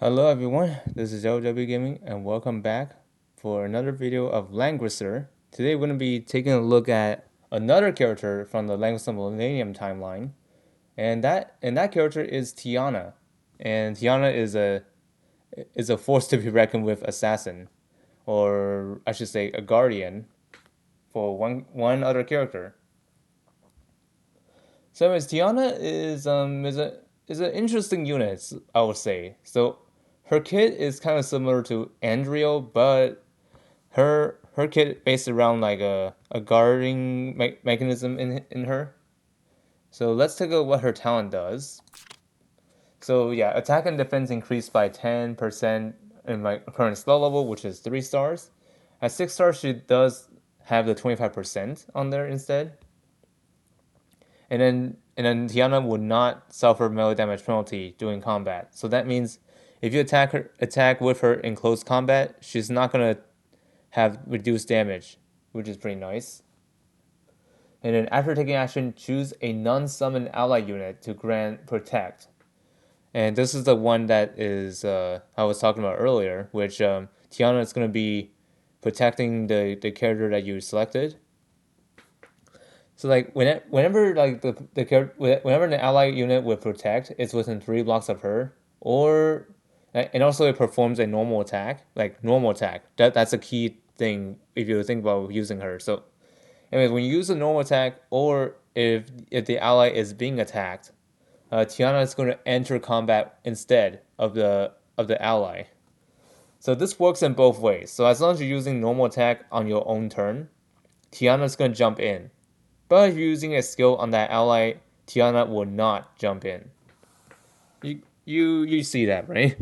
Hello everyone, this is LW Gaming and welcome back for another video of Langrisser. Today we're going to be taking a look at another character from the Langrisser Millennium timeline, and that character is Tiana. And Tiana is a force to be reckoned with assassin, or I should say a guardian for one other character. So as Tiana is an interesting unit, I would say. So her kit is kind of similar to Andrio, but her kit based around like a guarding mechanism in her. So let's take a look what her talent does. So yeah, attack and defense increased by 10% in my current skill level, which is 3 stars. At 6 stars, she does have the 25% on there instead. And then Tiana would not suffer melee damage penalty during combat. So that means if you attack with her in close combat, she's not gonna have reduced damage, which is pretty nice. And then after taking action, choose a non-summon ally unit to grant protect. And this is the one that is I was talking about earlier, which Tiana is gonna be protecting the character that you selected. So like whenever like whenever an ally unit would protect, it's within 3 blocks of her, or and also it performs a normal attack, like normal attack. That's a key thing if you think about using her. So, anyways, when you use a normal attack, or if the ally is being attacked, Tiana is going to enter combat instead of the ally. So this works in both ways. So as long as you're using normal attack on your own turn, Tiana is going to jump in. But if you're using a skill on that ally, Tiana will not jump in. You see that, right?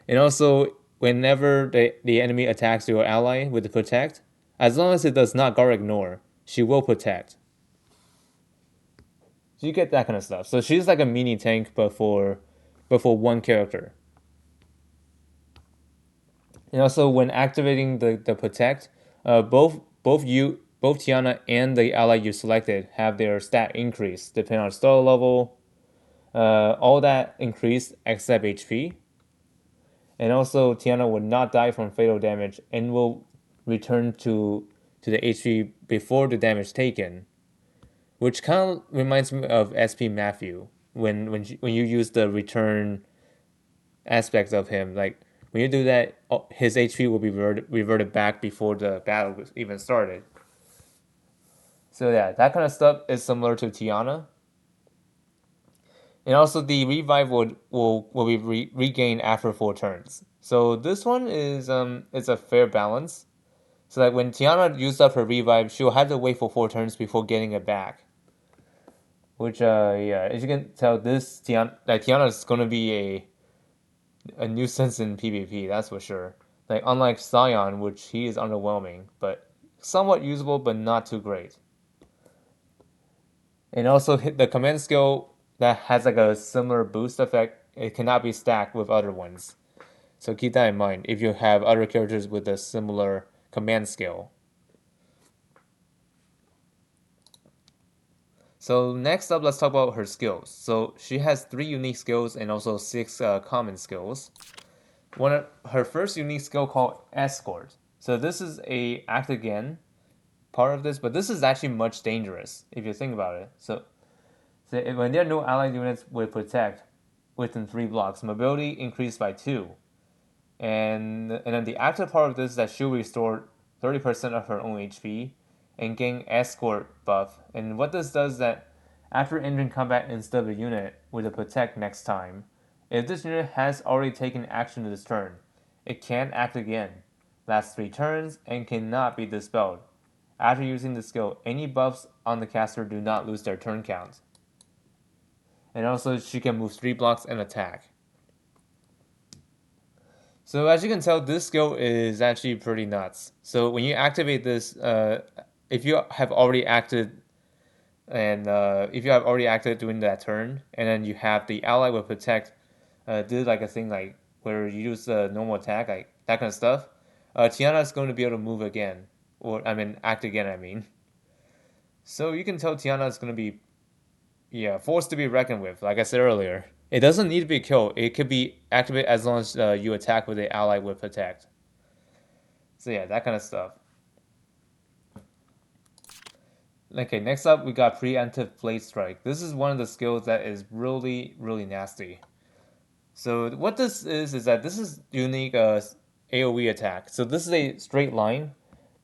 And also, whenever the enemy attacks your ally with the protect, as long as it does not guard ignore, she will protect. So you get that kind of stuff. So she's like a mini tank, but for one character. And also, when activating the protect, both Tiana and the ally you selected have their stat increase depending on star level. All that increased except HP. And also, Tiana will not die from fatal damage and will return to the HP before the damage taken, which kind of reminds me of SP Matthew when you use the return aspects of him. Like when you do that, his HP will be reverted back before the battle even started. So yeah, that kind of stuff is similar to Tiana. And also the revive will be regained after 4 turns. So this one is a fair balance. So that when Tiana used up her revive, she'll have to wait for 4 turns before getting it back. Which yeah, as you can tell, this Tiana is gonna be a nuisance in PvP, that's for sure. Like unlike Scion, which he is underwhelming, but somewhat usable but not too great. And also the command skill that has like a similar boost effect, it cannot be stacked with other ones. So keep that in mind if you have other characters with a similar command skill. So next up, let's talk about her skills. So she has 3 unique skills and also 6 common skills. Her first unique skill called Escort. So this is a act again part of this, but this is actually much dangerous if you think about it. So when there are no allied units with protect within 3 blocks, mobility increased by 2. And then the active part of this is that she'll restore 30% of her own HP and gain escort buff. And what this does is that after entering combat instead of a unit with a protect next time, if this unit has already taken action this turn, it can act again, lasts 3 turns, and cannot be dispelled. After using the skill, any buffs on the caster do not lose their turn count. And also, she can move 3 blocks and attack. So as you can tell, this skill is actually pretty nuts. So when you activate this, if you have already acted if you have already acted during that turn, and then you have the ally with protect, did like a thing like where you use the normal attack, like that kind of stuff. Tiana is going to be able to move again, or I mean act again. I mean, so you can tell Tiana is going to be forced to be reckoned with, like I said earlier. It doesn't need to be killed. It could be activated as long as you attack with the ally with attacked. So yeah, that kind of stuff. Okay, next up we got preemptive blade strike. This is one of the skills that is really, really nasty. So what this is that this is unique AoE attack. So this is a straight line,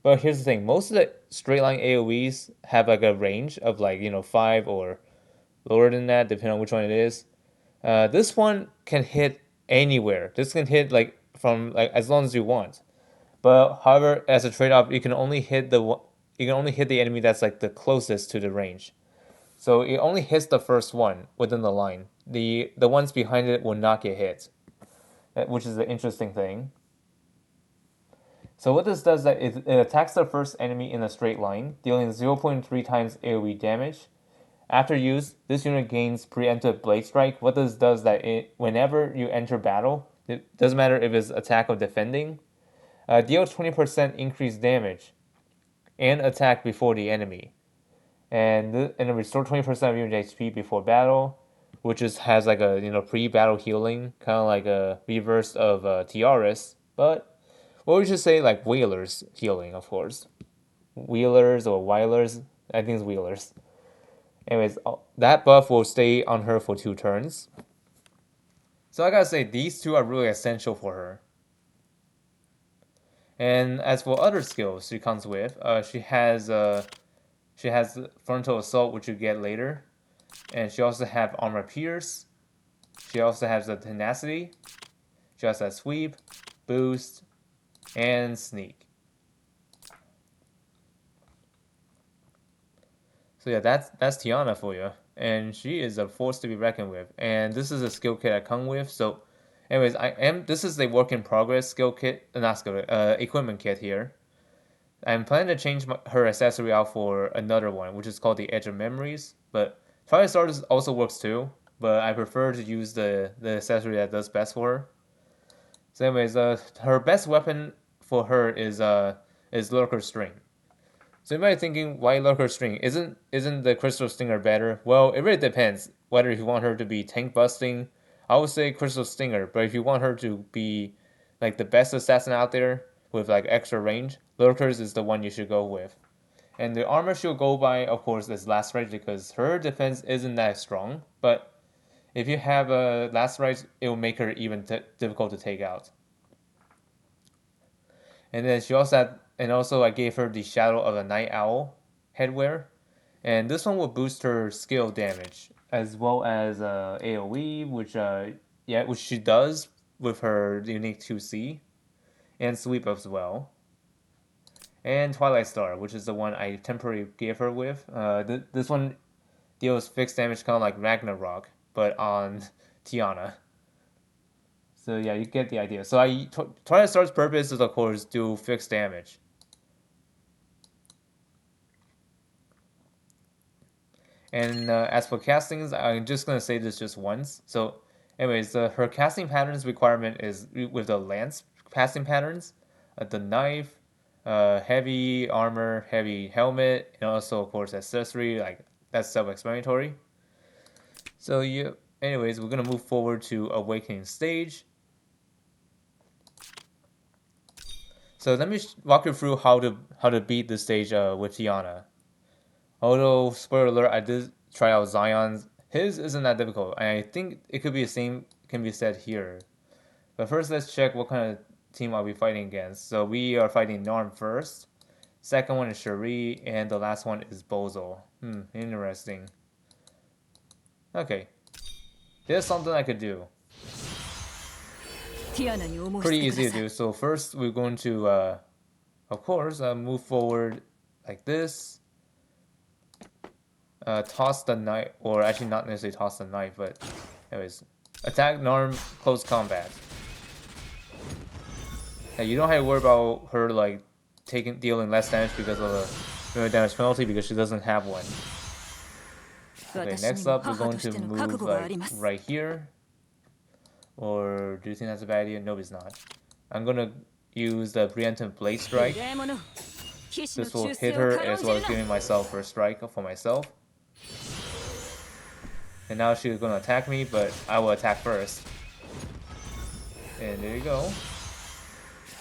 but here's the thing: most of the straight line AoEs have like a range of like 5 or lower than that, depending on which one it is. This one can hit anywhere. This can hit like from like as long as you want. But however, as a trade-off, you can only hit the enemy that's like the closest to the range. So it only hits the first one within the line. The ones behind it will not get hit, which is an interesting thing. So what this does is that it attacks the first enemy in a straight line, dealing 0.3 times AoE damage. After use, this unit gains preemptive blade strike. What this does is that whenever you enter battle, it doesn't matter if it's attack or defending, deal 20% increased damage and attack before the enemy, and restore 20% of your HP before battle, which has like a pre-battle healing, kind of like a reverse of Tiaris, but what would you say like Wheeler's healing, of course, Wheelers or Wheelers, I think it's Wheelers. Anyways, that buff will stay on her for 2 turns. So I gotta say, these two are really essential for her. And as for other skills she comes with, she has frontal assault, which you get later, and she also have armor pierce. She also has the tenacity. She also has sweep, boost, and sneak. So yeah, that's Tiana for you, and she is a force to be reckoned with. And this is a skill kit I come with. So, anyways, this is a work in progress skill kit, not skill equipment kit here. I'm planning to change her accessory out for another one, which is called the Edge of Memories. But Fire Stars also works too, but I prefer to use the accessory that does best for her. So, anyways, her best weapon for her is Lurker String. So you might be thinking, why Lurker String? Isn't the Crystal Stinger better? Well, it really depends whether you want her to be tank busting. I would say Crystal Stinger, but if you want her to be like the best assassin out there with like extra range, Lurkers is the one you should go with. And the armor she'll go by, of course, is Last Rite because her defense isn't that strong. But if you have a Last Rite, it will make her even difficult to take out. And then she also had, and also I gave her the Shadow of a Night Owl headwear, and this one will boost her skill damage as well as AOE, which she does with her unique 2C, and sweep as well. And Twilight Star, which is the one I temporarily gave her with. This one deals fixed damage, kind of like Ragnarok, but on Tiana. So yeah, you get the idea. So Twilight Star's purpose is of course do fixed damage. And as for castings, I'm just gonna say this just once. So, anyways, her casting patterns requirement is with the lance casting patterns, the knife, heavy armor, heavy helmet, and also of course accessory. Like that's self-explanatory. So anyways, we're gonna move forward to Awakening stage. So let me walk you through how to beat this stage with Tiana. Although, spoiler alert, I did try out Zion's. His isn't that difficult. I think it could be the same, can be said here. But first, let's check what kind of team are we fighting against. So we are fighting Norm first. Second one is Cherie, and the last one is Bozo. Interesting. Okay. Here's something I could do. Pretty easy to do. So first, we're going to, of course, move forward like this. Toss the knife, or actually not necessarily toss the knife, but anyways, attack Norm close combat. Hey, you don't have to worry about her like dealing less damage because of the damage penalty because she doesn't have one. Okay, next up we're going to move like right here. Or do you think that's a bad idea? No, it's not. I'm gonna use the preemptive blade strike. This will hit her as well as giving myself first strike for myself. And now she's gonna attack me, but I will attack first. And there you go.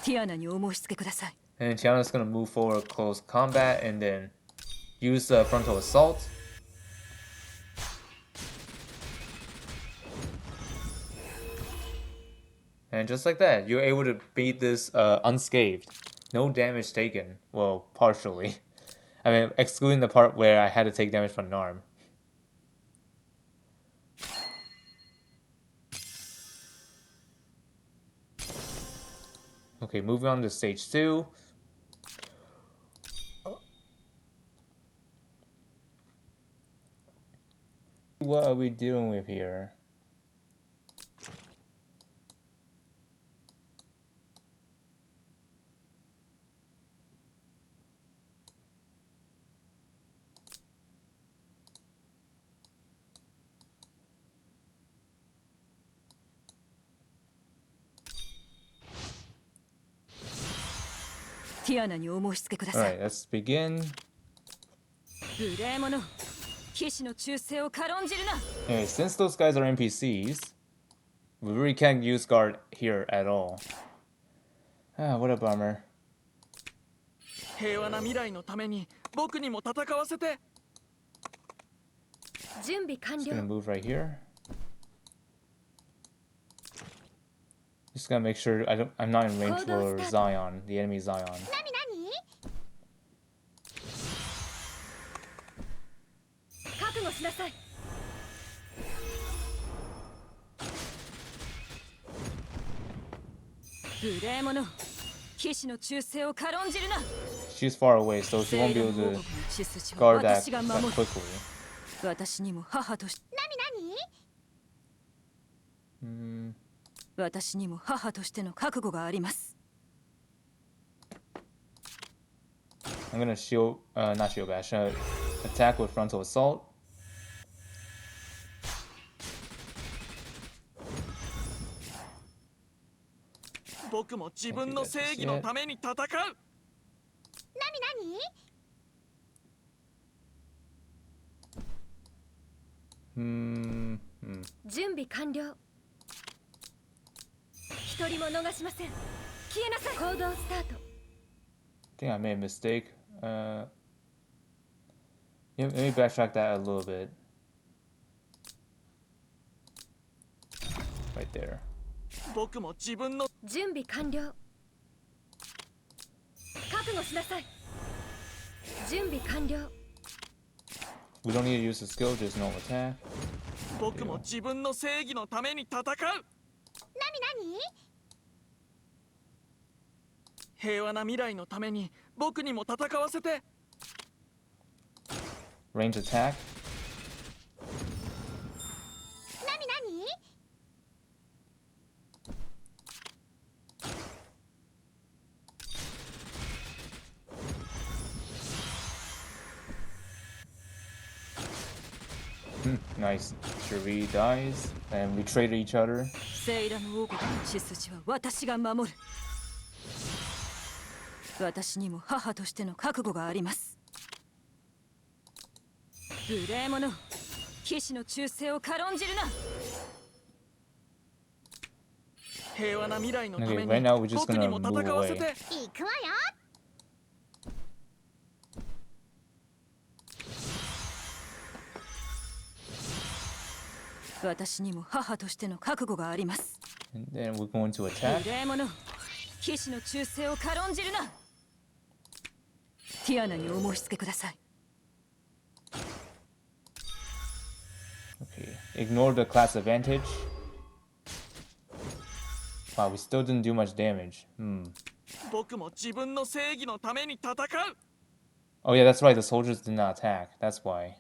Tiana にお申し付けください。 And then Tiana's gonna move forward close combat and then use the frontal assault. And just like that, you're able to beat this unscathed. No damage taken. Well, partially. I mean, excluding the part where I had to take damage from an arm. Okay, moving on to stage 2. What are we dealing with here? Tiana にお申し付けください。 Alright, let's begin. 無礼者。騎士の忠誠を軽んじるな。 Anyway, since those guys are NPCs, we really can't use guard here at all. Ah, what a bummer. 平和な未来のために僕にも戦わせて。準備完 Just gonna 了。 move right here. Just gotta make sure I'm not in range for Zion, the enemy Zion. 何覚悟しなさい。無礼者。騎士の忠誠を軽んじるな。 She's far away, so she won't be able 聖な to る王国の血筋は guard that, 私が守 that る。 quickly. 私にも母として Mm, 私にも母としての覚悟があります。 I'm gonna shield, not shield bash, attack with frontal assault. 僕も自分の正義のために戦う。Hmm. 準備完了。一人も逃しません。消えなさい。行動スタート。 I think I made a mistake. Yeah, let me backtrack that a little bit. Right there. 僕も自分の準備完了。覚悟しなさい。準備完了。 We don't need to use the skill, just normal attack. 僕も自分の正義のために戦う。平和な未来のために僕にも戦わせて。 Range attack. Nice. Cherie dies, and we traded each other. セイラの王国の血筋は私が守る。私にも母としての覚悟があります。無礼者。騎士の忠誠を軽んじるな。平和な未来のた Okay, め right に now we're just 僕に gonna も move 戦わせ away. て。行くわよ。私にも母としての覚悟があります。 And then we're going to 無 attack. 礼者。騎士の忠誠を軽んじるな。ティアナにお申し付けください。 Okay. Ignore the class advantage. Wow, we still didn't do much damage. 僕も自分の正義のために戦う。 Oh yeah, that's right. The soldiers did not attack. That's why.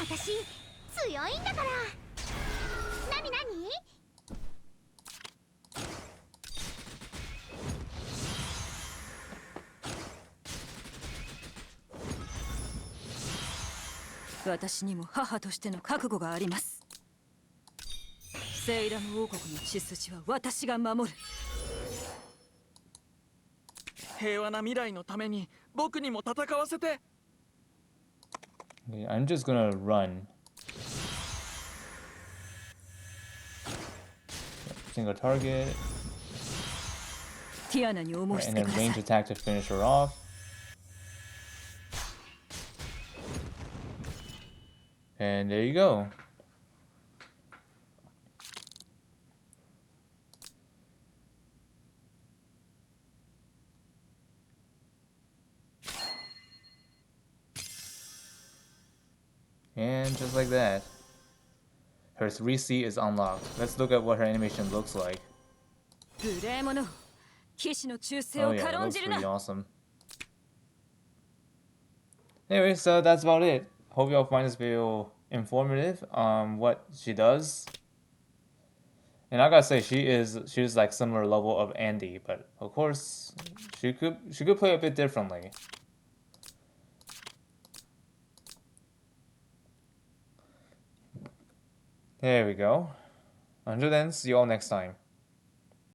私強いんだから。何私にも母としての覚悟があります。セイラム王国の血筋は私が守る。平和な未来のために僕にも戦わせて。 Okay, I'm just gonna run. Single target. ティアナにお申 Right, し and 付け then くださ range い。 attack to finish her off. And there you go. And just like that, her 3C is unlocked. Let's look at what her animation looks like. 無礼者、騎士の忠誠 Oh を yeah, it 軽ん looks じる pretty な。 awesome. Anyway, so that's about it. Hope y'all find this video informative on what she does. And I gotta say, she's like similar level of Andy, but of course, she could play a bit differently. There we go. Until then, see you all next time.